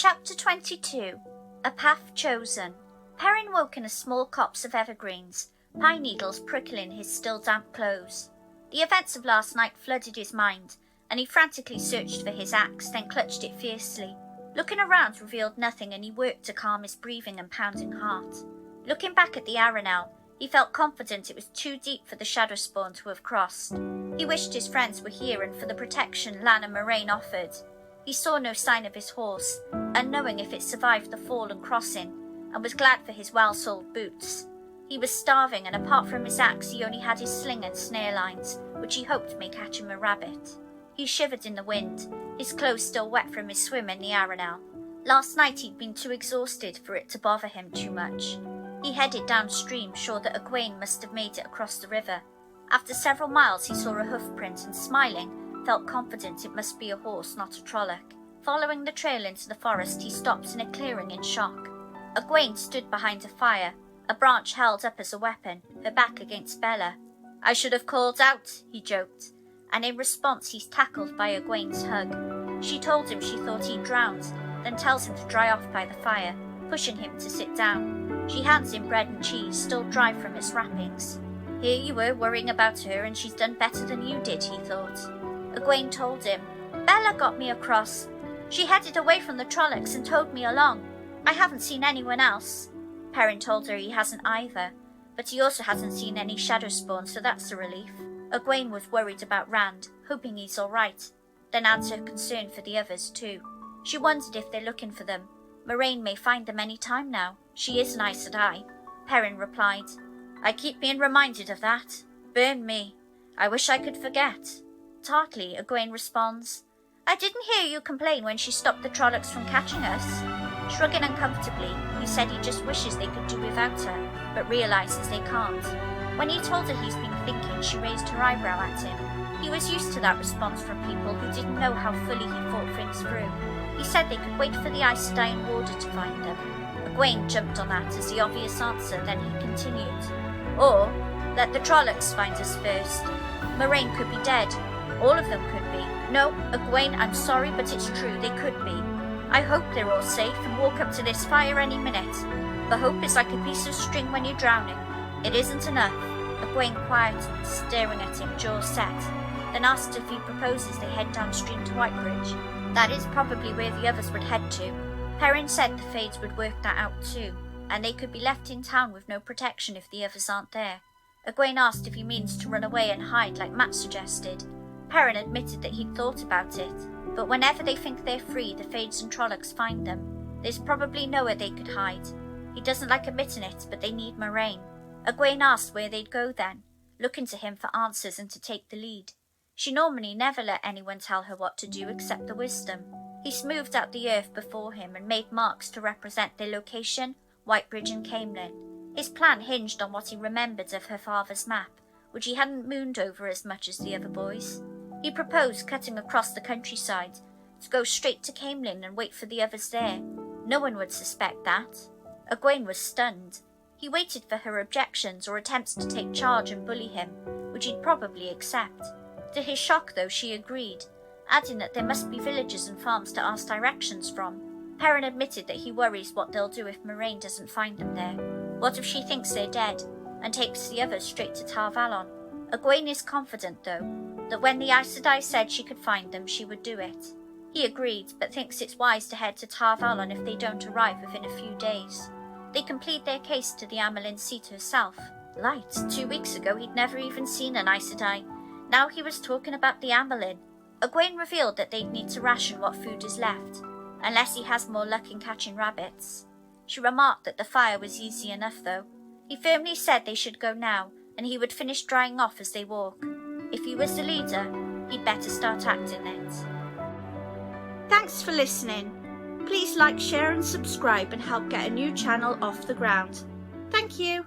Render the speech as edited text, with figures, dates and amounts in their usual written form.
Chapter 22. A Path Chosen. Perrin woke in a small copse of evergreens, pine needles prickling his still damp clothes. The events of last night flooded his mind, and he frantically searched for his axe, then clutched it fiercely. Looking around revealed nothing, and he worked to calm his breathing and pounding heart. Looking back at the Arenal, he felt confident it was too deep for the shadow spawn to have crossed. He wished his friends were here and for the protection Lan and Moraine offered. He saw no sign of his horse, unknowing if it survived the fall and crossing, and was glad for his well-soled boots. He was starving, and apart from his axe he only had his sling and snare lines, which he hoped may catch him a rabbit. He shivered in the wind, his clothes still wet from his swim in the Arenal. Last night he'd been too exhausted for it to bother him too much. He headed downstream, sure that Egwene must have made it across the river. After several miles he saw a hoof print and, smiling, felt confident it must be a horse, not a Trolloc. Following the trail into the forest, he stopped in a clearing in shock. Egwene stood behind a fire, a branch held up as a weapon, her back against Bella. "I should have called out," he joked, and in response he's tackled by Egwene's hug. She told him she thought he'd drowned, then tells him to dry off by the fire, pushing him to sit down. She hands him bread and cheese, still dry from its wrappings. Here you were worrying about her, and she's done better than you did, he thought. Egwene told him, "Bella got me across. She headed away from the Trollocs and towed me along. I haven't seen anyone else." Perrin told her he hasn't either, but he also hasn't seen any shadow spawn, so that's a relief. Egwene was worried about Rand, hoping he's all right, then adds her concern for the others too. She wondered if they're looking for them. Moraine may find them any time now. She is an Aes Sedai. Perrin replied, "I keep being reminded of that. Burn me. I wish I could forget." Tartly, Egwene responds, "I didn't hear you complain when she stopped the Trollocs from catching us." Shrugging uncomfortably, he said he just wishes they could do without her, but realizes they can't. When he told her he's been thinking, she raised her eyebrow at him. He was used to that response from people who didn't know how fully he thought things through. He said they could wait for the Aes Sedai in order to find them. Egwene jumped on that as the obvious answer, then he continued, "Or, let the Trollocs find us first. Moraine could be dead. All of them could be. No, Egwene, I'm sorry, but it's true, they could be. I hope they're all safe and walk up to this fire any minute. The hope is like a piece of string when you're drowning. It isn't enough." Egwene quieted, staring at him, jaws set, then asked if he proposes they head downstream to Whitebridge. That is probably where the others would head to. Perrin said the Fades would work that out too, and they could be left in town with no protection if the others aren't there. Egwene asked if he means to run away and hide like Matt suggested. Perrin admitted that he'd thought about it, but whenever they think they're free, the Fades and Trollocs find them. There's probably nowhere they could hide. He doesn't like admitting it, but they need Moraine. Egwene asked where they'd go then, looking to him for answers and to take the lead. She normally never let anyone tell her what to do except the wisdom. He smoothed out the earth before him and made marks to represent their location, Whitebridge and Caemlyn. His plan hinged on what he remembered of her father's map, which he hadn't mooned over as much as the other boys. He proposed cutting across the countryside, to go straight to Caemlyn and wait for the others there. No one would suspect that. Egwene was stunned. He waited for her objections or attempts to take charge and bully him, which he'd probably accept. To his shock, though, she agreed, adding that there must be villages and farms to ask directions from. Perrin admitted that he worries what they'll do if Moraine doesn't find them there. What if she thinks they're dead, and takes the others straight to Tar Valon? Egwene is confident, though, that when the Aes Sedai said she could find them, she would do it. He agreed, but thinks it's wise to head to Tar Valon if they don't arrive within a few days. They can plead their case to the Amyrlin seat herself. Light, 2 weeks ago he'd never even seen an Aes Sedai. Now he was talking about the Amyrlin. Egwene revealed that they'd need to ration what food is left, unless he has more luck in catching rabbits. She remarked that the fire was easy enough, though. He firmly said they should go now, and he would finish drying off as they walk. If he was the leader, he'd better start acting it. Thanks for listening. Please like, share and subscribe and help get a new channel off the ground. Thank you.